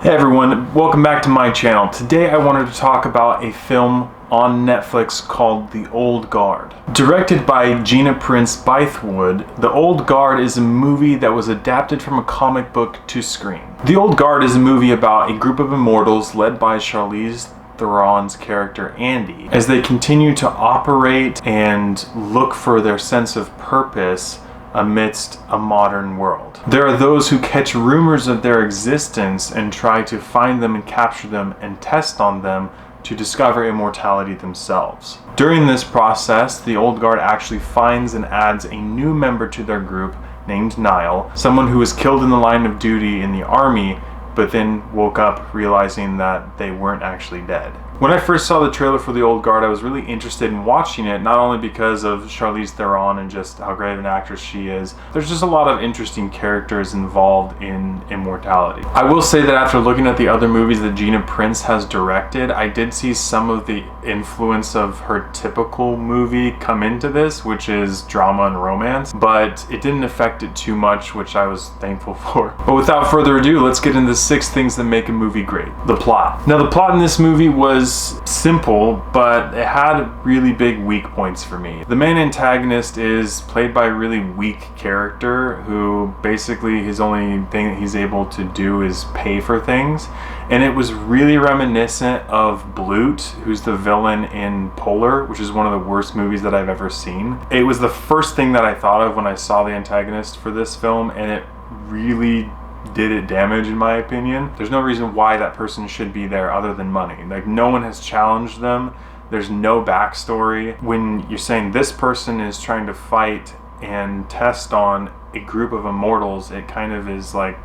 Hey everyone, welcome back to my channel. Today I wanted to talk about a film on Netflix called The Old Guard. Directed by Gina Prince Bythewood, The Old Guard is a movie that was adapted from a comic book to screen. The Old Guard is a movie about a group of immortals led by Charlize Theron's character Andy as they continue to operate and look for their sense of purpose amidst a modern world. There are those who catch rumors of their existence and try to find them and capture them and test on them to discover immortality themselves. During this process, the Old Guard actually finds and adds a new member to their group named Niall, someone who was killed in the line of duty in the army, but then woke up realizing that they weren't actually dead. When I first saw the trailer for The Old Guard, I was really interested in watching it, not only because of Charlize Theron and just how great of an actress she is. There's just a lot of interesting characters involved in immortality. I will say that after looking at the other movies that Gina Prince has directed, I did see some of the influence of her typical movie come into this, which is drama and romance, but it didn't affect it too much, which I was thankful for. But without further ado, let's get into the 6 things that make a movie great. The plot. Now, the plot in this movie was simple, but it had really big weak points for me. The main antagonist is played by a really weak character who basically his only thing that he's able to do is pay for things, and it was really reminiscent of Blute, who's the villain in Polar, which is one of the worst movies that I've ever seen. It was the first thing that I thought of when I saw the antagonist for this film, and it really did it damage, in my opinion. There's no reason why that person should be there other than money. Like, no one has challenged them. There's no backstory. When you're saying this person is trying to fight and test on a group of immortals, it kind of is like,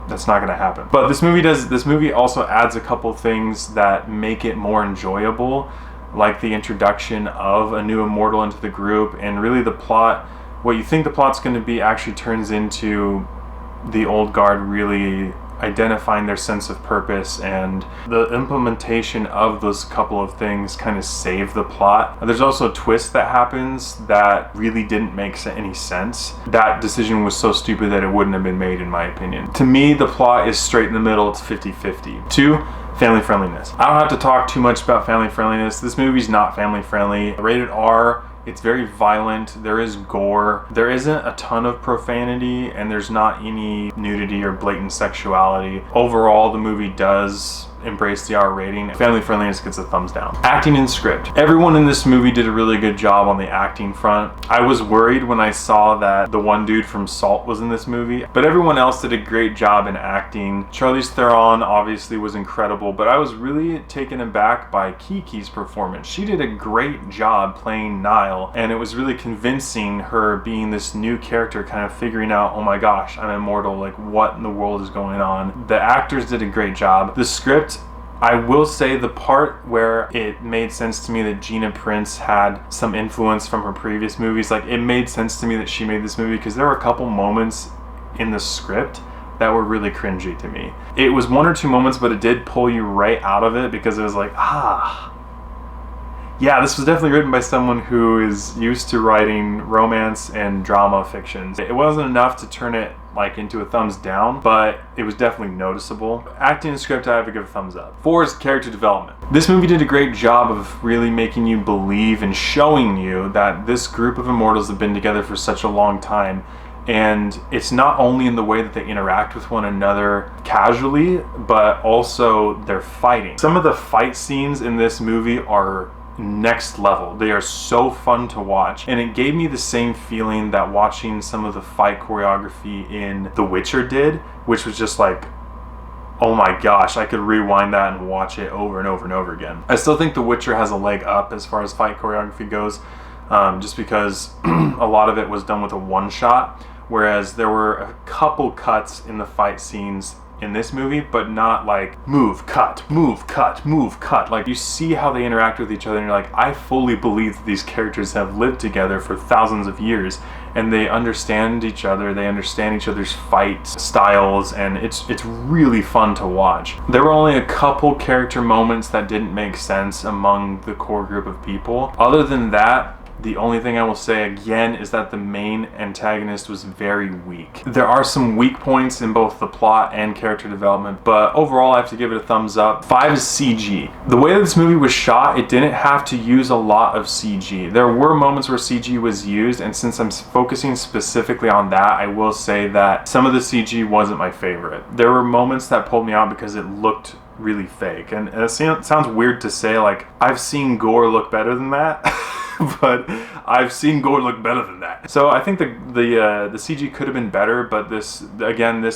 that's not going to happen. But this movie also adds a couple things that make it more enjoyable, like the introduction of a new immortal into the group, and really the plot, what you think the plot's going to be actually turns into the Old Guard really identifying their sense of purpose, and the implementation of those couple of things kind of save the plot. There's also a twist that happens that really didn't make any sense. That decision was so stupid that it wouldn't have been made, in my opinion. To me, the plot is straight in the middle. It's 50-50. 2, family friendliness. I don't have to talk too much about family friendliness. This movie's not family friendly. Rated R. It's very violent, there is gore, there isn't a ton of profanity, and there's not any nudity or blatant sexuality. Overall, the movie does embrace the R rating. Family friendliness gets a thumbs down. Acting and script. Everyone in this movie did a really good job on the acting front. I was worried when I saw that the one dude from Salt was in this movie, but everyone else did a great job in acting. Charlize Theron obviously was incredible, but I was really taken aback by Kiki's performance. She did a great job playing Niall, and it was really convincing, her being this new character, kind of figuring out, oh my gosh, I'm immortal, like what in the world is going on. The actors did a great job. The script, I will say the part where it made sense to me that Gina Prince had some influence from her previous movies, like it made sense to me that she made this movie because there were a couple moments in the script that were really cringy to me. It was 1 or 2 moments, but it did pull you right out of it because it was like, yeah, this was definitely written by someone who is used to writing romance and drama fictions. It wasn't enough to turn it like into a thumbs down, but it was definitely noticeable. Acting and script, I have to give a thumbs up. 4 is character development. This movie did a great job of really making you believe and showing you that this group of immortals have been together for such a long time. And it's not only in the way that they interact with one another casually, but also their fighting. Some of the fight scenes in this movie are next level. They are so fun to watch, and it gave me the same feeling that watching some of the fight choreography in The Witcher did, which was just like, oh my gosh, I could rewind that and watch it over and over and over again. I still think The Witcher has a leg up as far as fight choreography goes, just because a lot of it was done with a one shot, whereas there were a couple cuts in the fight scenes in this movie, but not like move, cut, move, cut, move, cut. Like, you see how they interact with each other, and you're like, I fully believe that these characters have lived together for thousands of years, and they understand each other, they understand each other's fight styles, and it's really fun to watch. There were only a couple character moments that didn't make sense among the core group of people. Other than that, The only thing I will say again is that the main antagonist was very weak. There are some weak points in both the plot and character development, but overall I have to give it a thumbs up. 5 is CG. The way that this movie was shot, it didn't have to use a lot of CG. There were moments where CG was used, and since I'm focusing specifically on that, I will say that some of the CG wasn't my favorite. There were moments that pulled me out because it looked really fake, and it sounds weird to say, like, I've seen gore look better than that. But I've seen gore look better than that. So I think the CG could have been better, but this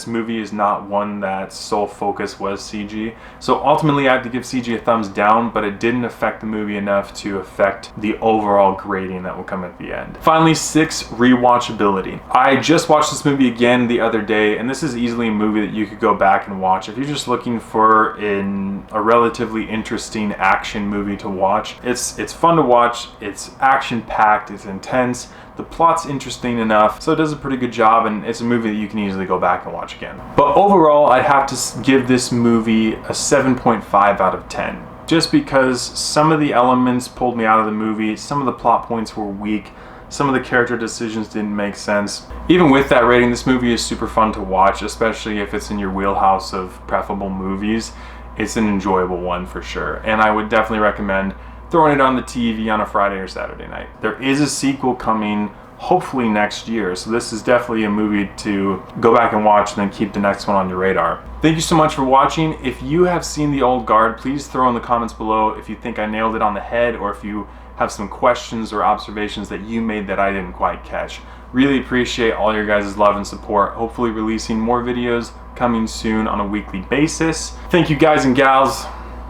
movie is not one that sole focus was CG. So ultimately I have to give CG a thumbs down, but it didn't affect the movie enough to affect the overall grading that will come at the end. Finally, 6, rewatchability. I just watched this movie again the other day, and this is easily a movie that you could go back and watch. If you're just looking for a relatively interesting action movie to watch, it's fun to watch, it's action-packed, it's intense, the plot's interesting enough, so it does a pretty good job, and it's a movie that you can easily go back and watch again. But overall, I'd have to give this movie a 7.5 out of 10. Just because some of the elements pulled me out of the movie, some of the plot points were weak, some of the character decisions didn't make sense. Even with that rating, this movie is super fun to watch, especially if it's in your wheelhouse of preferable movies. It's an enjoyable one for sure, and I would definitely recommend throwing it on the TV on a Friday or Saturday night. There is a sequel coming hopefully next year, so this is definitely a movie to go back and watch and then keep the next one on your radar. Thank you so much for watching. If you have seen The Old Guard, please throw in the comments below if you think I nailed it on the head, or if you have some questions or observations that you made that I didn't quite catch. Really appreciate all your guys' love and support. Hopefully releasing more videos coming soon on a weekly basis. Thank you guys and gals.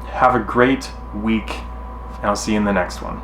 Have a great week, and I'll see you in the next one.